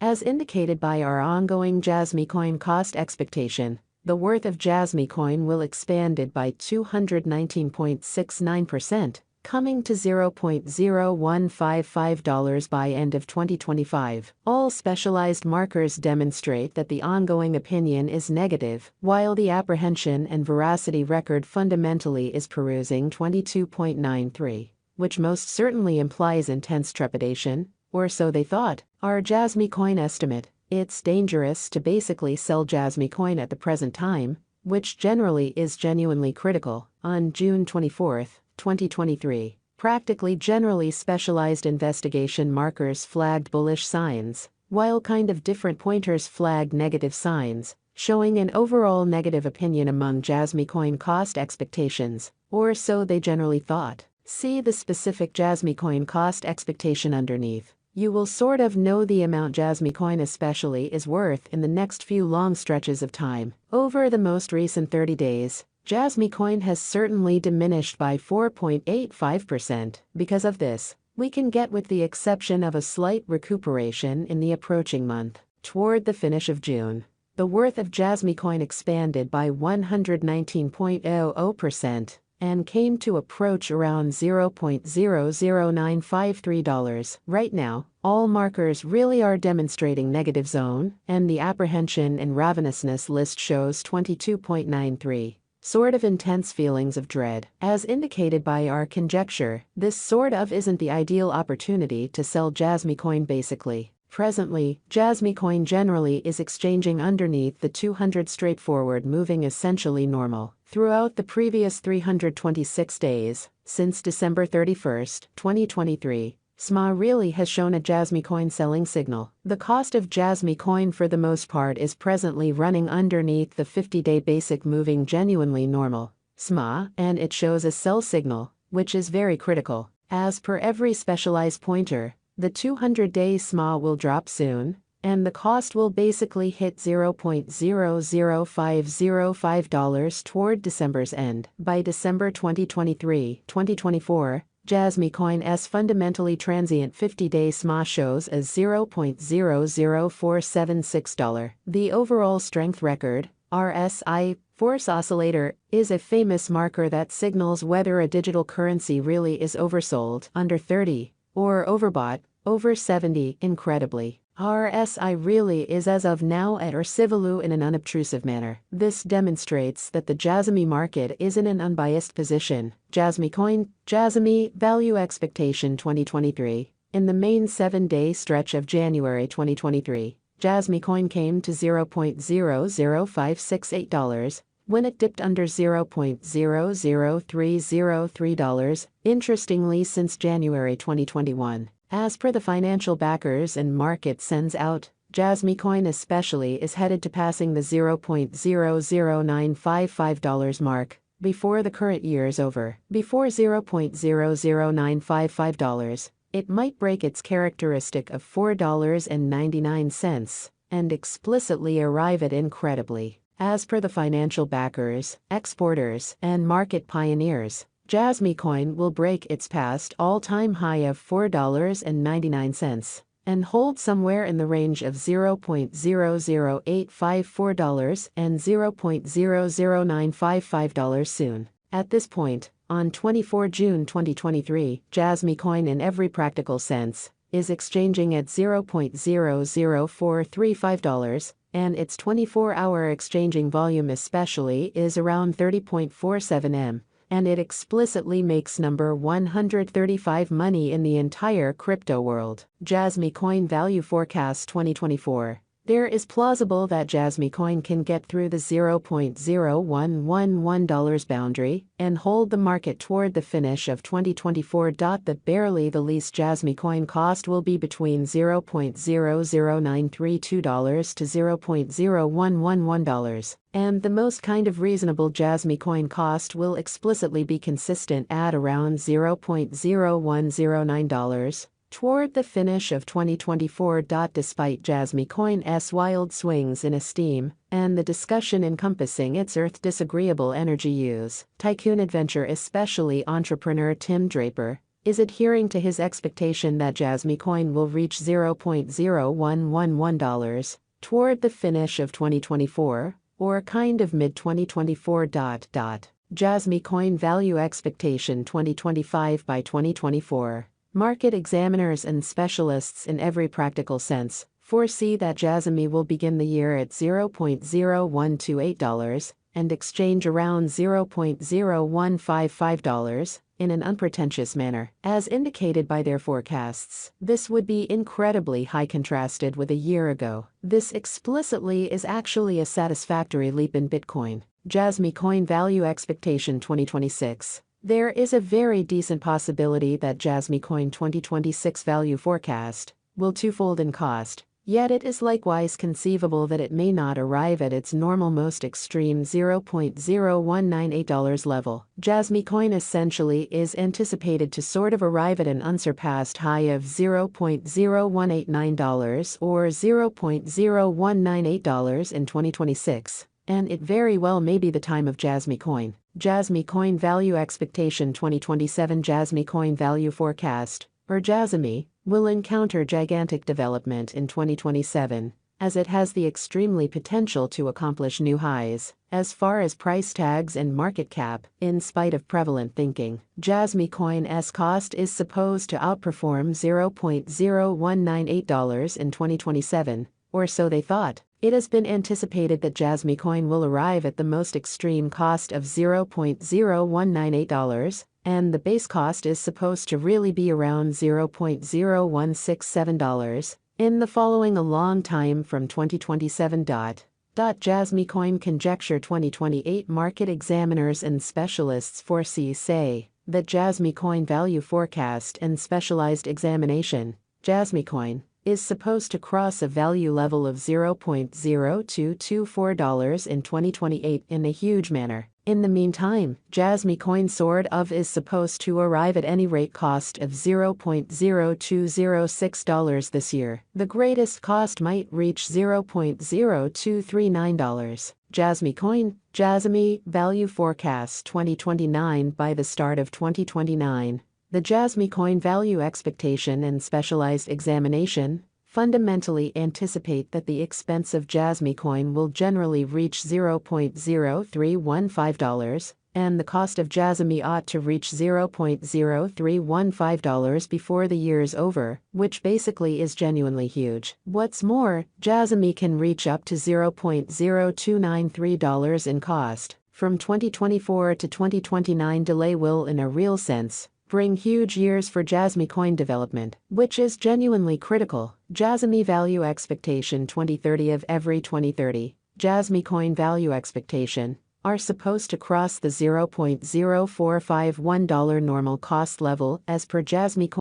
As indicated by our ongoing JASMY coin cost expectation, the worth of JASMY coin will expanded by 219.69%, coming to $0.0155 by end of 2025. All specialized markers demonstrate that the ongoing opinion is negative, while the apprehension and veracity record fundamentally is perusing 22.93, which most certainly implies intense trepidation, or so they thought. Our JASMY coin estimate: it's dangerous to basically sell JASMY coin at the present time, which generally is genuinely critical. On June 24, 2023, practically generally specialized investigation markers flagged bullish signs, while kind of different pointers flagged negative signs, showing an overall negative opinion among JASMY coin cost expectations, or so they generally thought. See the specific JASMY coin cost expectation underneath. You will sort of know the amount JASMY coin especially is worth in the next few long stretches of time. Over the most recent 30 days, JASMY coin has certainly diminished by 4.85%. Because of this, we can get, with the exception of a slight recuperation in the approaching month, toward the finish of June, the worth of JASMY coin expanded by 119.00% and came to approach around $0.00953. Right now, all markers really are demonstrating negative zone, and the apprehension and ravenousness list shows 22.93. Sort of intense feelings of dread. As indicated by our conjecture, this sort of isn't the ideal opportunity to sell JASMY coin basically. Presently, JASMY coin generally is exchanging underneath the 200 straightforward, moving essentially normal. Throughout the previous 326 days, since December 31, 2023, SMA really has shown a JASMY coin selling signal. The cost of JASMY coin for the most part is presently running underneath the 50-day basic moving genuinely normal SMA, and it shows a sell signal, which is very critical. As per every specialized pointer, the 200-day SMA will drop soon, and the cost will basically hit $0.00505 toward December's end. By December 2023-2024, JASMY coin's fundamentally transient 50-day SMA shows as $0.00476. The overall strength record, RSI, force oscillator, is a famous marker that signals whether a digital currency really is oversold, under 30, or overbought, over 70. Incredibly, RSI really is as of now at or civilu in an unobtrusive manner. This demonstrates that the JASMY market is in an unbiased position. JASMY coin, JASMY value expectation 2023. In the main 7-day stretch of January 2023, JASMY coin came to $0.00568 when it dipped under $0.00303. Interestingly, since January 2021, as per the financial backers and market sends out, JASMY coin especially is headed to passing the $0.00955 mark before the current year is over. Before $0.00955, it might break its characteristic of $4.99 and explicitly arrive at incredibly. As per the financial backers, exporters, and market pioneers, JASMY coin will break its past all-time high of $4.99 and hold somewhere in the range of $0.00854 and $0.00955 soon. At this point, on 24 June 2023, JASMY coin in every practical sense is exchanging at $0.00435, and its 24-hour exchanging volume especially is around 30.47 M. And it explicitly makes number 135 money in the entire crypto world. JASMY coin value forecast 2024. There is plausible that JASMY coin can get through the $0.0111 boundary and hold the market toward the finish of 2024. The barely the least JASMY coin cost will be between $0.00932 to $0.0111, and the most kind of reasonable JASMY coin cost will explicitly be consistent at around $0.0109. Toward the finish of 2024. Despite JASMY coin's wild swings in esteem and the discussion encompassing its earth disagreeable energy use, tycoon adventure, especially entrepreneur Tim Draper, is adhering to his expectation that JASMY coin will reach $0.0111 toward the finish of 2024, or kind of mid-2024. JASMY coin value expectation 2025 by 2024. Market examiners and specialists in every practical sense foresee that JASMY will begin the year at $0.0128 and exchange around $0.0155 in an unpretentious manner, as indicated by their forecasts. This would be incredibly high contrasted with a year ago. This explicitly is actually a satisfactory leap in Bitcoin. JASMY coin value expectation 2026. There is a very decent possibility that JASMY coin 2026 value forecast will twofold in cost. Yet it is likewise conceivable that it may not arrive at its normal most extreme $0.0198 level. JASMY coin essentially is anticipated to sort of arrive at an unsurpassed high of $0.0189 or $0.0198 in 2026, and it very well may be the time of JASMY coin. JASMY coin value expectation 2027. JASMY coin value forecast, or JASMY, will encounter gigantic development in 2027, as it has the extremely potential to accomplish new highs, as far as price tags and market cap. In spite of prevalent thinking, JASMY coin's cost is supposed to outperform $0.0198 in 2027, or so they thought. It has been anticipated that JASMY coin will arrive at the most extreme cost of $0.0198, and the base cost is supposed to really be around $0.0167 in the following a long time from 2027. JASMY coin conjecture 2028. Market examiners and specialists say that JASMY coin value forecast and specialized examination, JASMY coin, is supposed to cross a value level of $0.0224 in 2028 in a huge manner. In the meantime, JASMY coin sort of is supposed to arrive at any rate cost of $0.0206 this year. The greatest cost might reach $0.0239. JASMY coin, JASMY value forecast 2029. By the start of 2029, the JASMY coin value expectation and specialized examination fundamentally anticipate that the expense of JASMY coin will generally reach $0.0315, and the cost of JASMY ought to reach $0.0315 before the year's over, which basically is genuinely huge. What's more, JASMY can reach up to $0.0293 in cost. From 2024 to 2029 delay will, in a real sense, bring huge years for JASMY coin development, which is genuinely critical. JASMY value expectation 2030. Of every 2030, JASMY coin value expectation are supposed to cross the $0.0451 normal cost level as per JASMY coin.